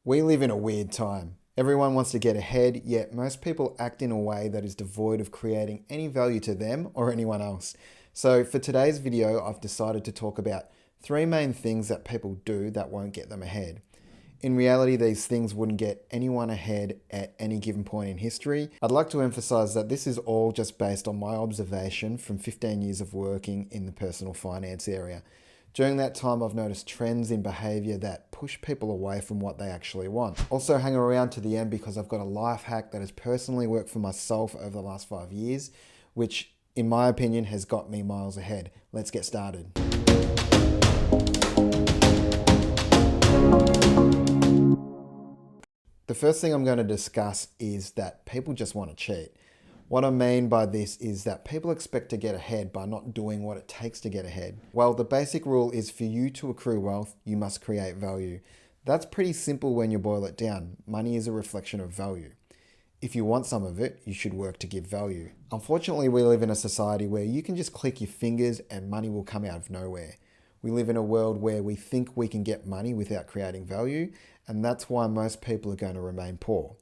We live in a weird time. Everyone wants to get ahead, yet most people act in a way that is devoid of creating any value to them or anyone else. So for today's video, I've decided to talk about three main things that people do that won't get them ahead. In reality, these things wouldn't get anyone ahead at any given point in history. I'd like to emphasize that this is all just based on my observation from 15 years of working in the personal finance area. During that time, I've noticed trends in behavior that push people away from what they actually want. Also, hang around to the end because I've got a life hack that has personally worked for myself over the last 5 years, which in my opinion has got me miles ahead. Let's get started. The first thing I'm going to discuss is that people just want to cheat. What I mean by this is that people expect to get ahead by not doing what it takes to get ahead. Well, the basic rule is for you to accrue wealth, you must create value. That's pretty simple when you boil it down. Money is a reflection of value. If you want some of it, you should work to give value. Unfortunately, we live in a society where you can just click your fingers and money will come out of nowhere. We live in a world where we think we can get money without creating value, and that's why most people are going to remain poor.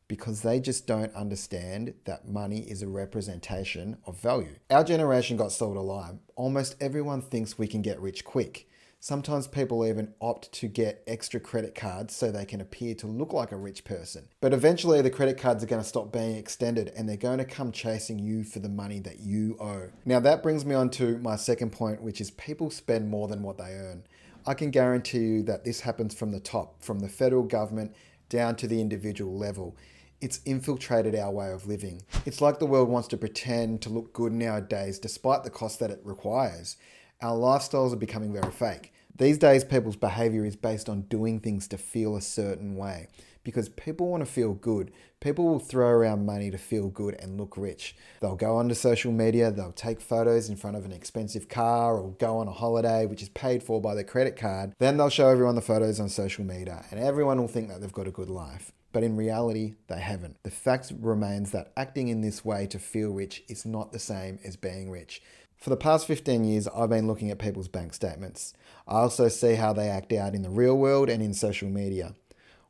Because they just don't understand that money is a representation of value. Our generation got sold a lie. Almost everyone thinks we can get rich quick. Sometimes people even opt to get extra credit cards so they can appear to look like a rich person. But eventually the credit cards are going to stop being extended and they're going to come chasing you for the money that you owe. Now that brings me on to my second point, which is people spend more than what they earn. I can guarantee you that this happens from the top, from the federal government down to the individual level. It's infiltrated our way of living. It's like the world wants to pretend to look good nowadays despite the cost that it requires. Our lifestyles are becoming very fake. These days, people's behavior is based on doing things to feel a certain way because people want to feel good. People will throw around money to feel good and look rich. They'll go onto social media, they'll take photos in front of an expensive car or go on a holiday which is paid for by their credit card. Then they'll show everyone the photos on social media and everyone will think that they've got a good life. But in reality, they haven't. The fact remains that acting in this way to feel rich is not the same as being rich. For the past 15 years, I've been looking at people's bank statements. I also see how they act out in the real world and in social media.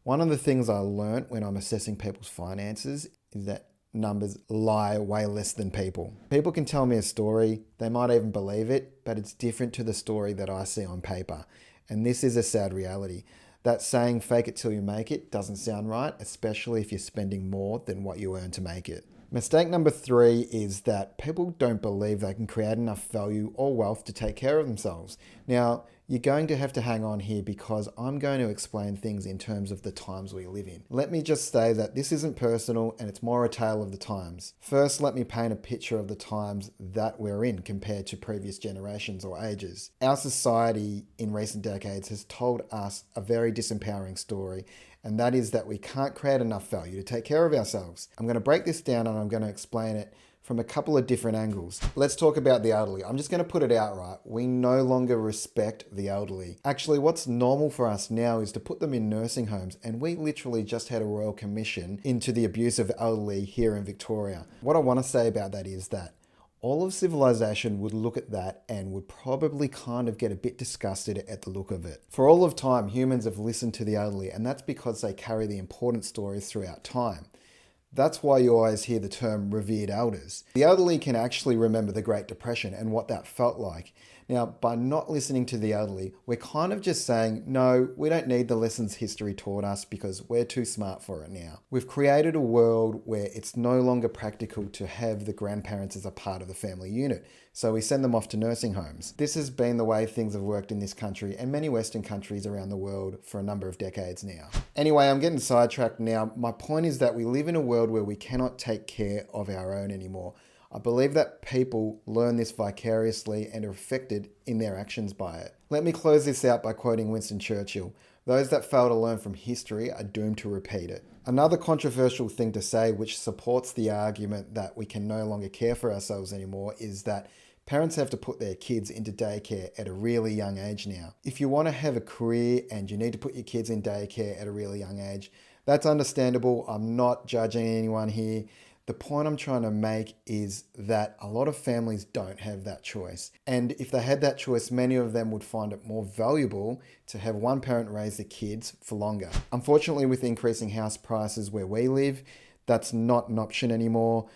One of the things I learned when I'm assessing people's finances is that numbers lie way less than people. People can tell me a story, they might even believe it, but it's different to the story that I see on paper. And this is a sad reality. That saying, fake it till you make it, doesn't sound right, especially if you're spending more than what you earn to make it. Mistake number 3 is that people don't believe they can create enough value or wealth to take care of themselves. Now, you're going to have to hang on here because I'm going to explain things in terms of the times we live in. Let me just say that this isn't personal and it's more a tale of the times. First, let me paint a picture of the times that we're in compared to previous generations or ages. Our society in recent decades has told us a very disempowering story, and that is that we can't create enough value to take care of ourselves. I'm going to break this down and I'm going to explain it from a couple of different angles. Let's talk about the elderly. I'm just going to put it outright. We no longer respect the elderly. Actually, what's normal for us now is to put them in nursing homes, and we literally just had a royal commission into the abuse of elderly here in Victoria. What I want to say about that is that all of civilization would look at that and would probably kind of get a bit disgusted at the look of it. For all of time, humans have listened to the elderly, and that's because they carry the important stories throughout time. That's why you always hear the term revered elders. The elderly can actually remember the Great Depression and what that felt like. Now, by not listening to the elderly, we're kind of just saying, no, we don't need the lessons history taught us because we're too smart for it now. We've created a world where it's no longer practical to have the grandparents as a part of the family unit, so we send them off to nursing homes. This has been the way things have worked in this country and many Western countries around the world for a number of decades now. Anyway, I'm getting sidetracked now. My point is that we live in a world where we cannot take care of our own anymore. I believe that people learn this vicariously and are affected in their actions by it. Let me close this out by quoting Winston Churchill. Those that fail to learn from history are doomed to repeat it. Another controversial thing to say, which supports the argument that we can no longer care for ourselves anymore, is that parents have to put their kids into daycare at a really young age now. If you want to have a career and you need to put your kids in daycare at a really young age, that's understandable. I'm not judging anyone here. The point I'm trying to make is that a lot of families don't have that choice. And if they had that choice, many of them would find it more valuable to have one parent raise the kids for longer. Unfortunately, with increasing house prices where we live, that's not an option anymore.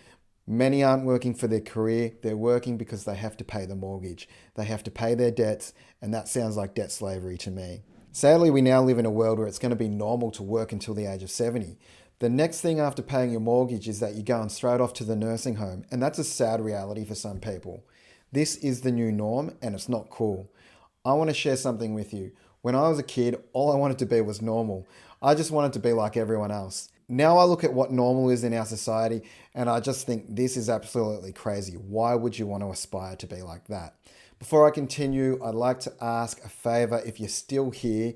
Many aren't working for their career. They're working because they have to pay the mortgage. They have to pay their debts, and that sounds like debt slavery to me. Sadly, we now live in a world where it's going to be normal to work until the age of 70. The next thing after paying your mortgage is that you're going straight off to the nursing home, and that's a sad reality for some people. This is the new norm, and it's not cool. I want to share something with you. When I was a kid, all I wanted to be was normal. I just wanted to be like everyone else. Now I look at what normal is in our society, and I just think this is absolutely crazy. Why would you want to aspire to be like that? Before I continue, I'd like to ask a favor. If you're still here,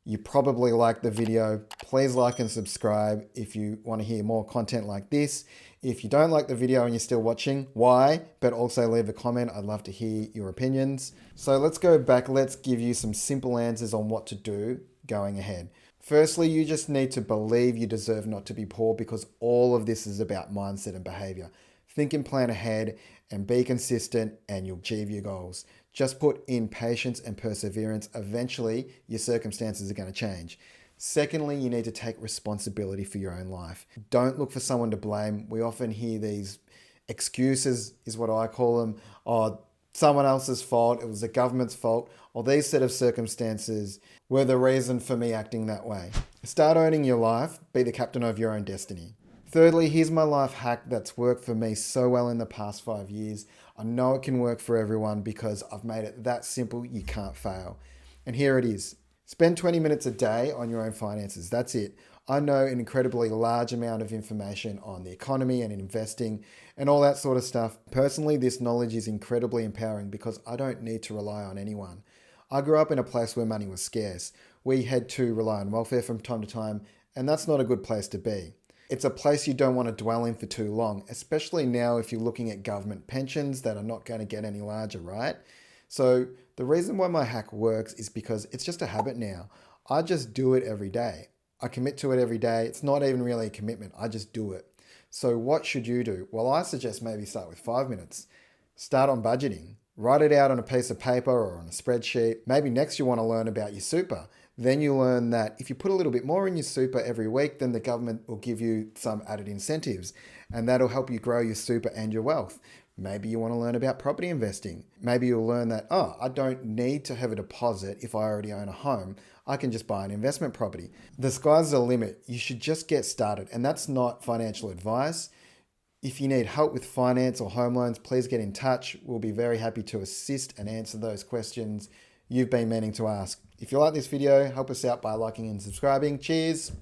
you probably like the video. Please like and subscribe if you want to hear more content like this. If you don't like the video and you're still watching, why? But also leave a comment. I'd love to hear your opinions. So let's go back. Let's give you some simple answers on what to do going ahead. Firstly, you just need to believe you deserve not to be poor, because all of this is about mindset and behavior. Think and plan ahead and be consistent, and you'll achieve your goals. Just put in patience and perseverance. Eventually, your circumstances are going to change. Secondly, you need to take responsibility for your own life. Don't look for someone to blame. We often hear these excuses, is what I call them. Oh, someone else's fault. It was the government's fault. Or these set of circumstances were the reason for me acting that way. Start owning your life. Be the captain of your own destiny. Thirdly, here's my life hack that's worked for me so well in the past 5 years. I know it can work for everyone because I've made it that simple you can't fail. And here it is. Spend 20 minutes a day on your own finances. That's it. I know an incredibly large amount of information on the economy and investing and all that sort of stuff. Personally, this knowledge is incredibly empowering because I don't need to rely on anyone. I grew up in a place where money was scarce. We had to rely on welfare from time to time, and that's not a good place to be. It's a place you don't want to dwell in for too long, especially now if you're looking at government pensions that are not going to get any larger, right? So the reason why my hack works is because it's just a habit now. I just do it every day. I commit to it every day. It's not even really a commitment. I just do it. So what should you do? Well, I suggest maybe start with 5 minutes. Start on budgeting. Write it out on a piece of paper or on a spreadsheet. Maybe next you want to learn about your super. Then you learn that if you put a little bit more in your super every week, then the government will give you some added incentives, and that'll help you grow your super and your wealth. Maybe you want to learn about property investing. Maybe you'll learn that, I don't need to have a deposit if I already own a home. I can just buy an investment property. The sky's the limit. You should just get started. And that's not financial advice. If you need help with finance or home loans, please get in touch. We'll be very happy to assist and answer those questions you've been meaning to ask. If you like this video, help us out by liking and subscribing. Cheers.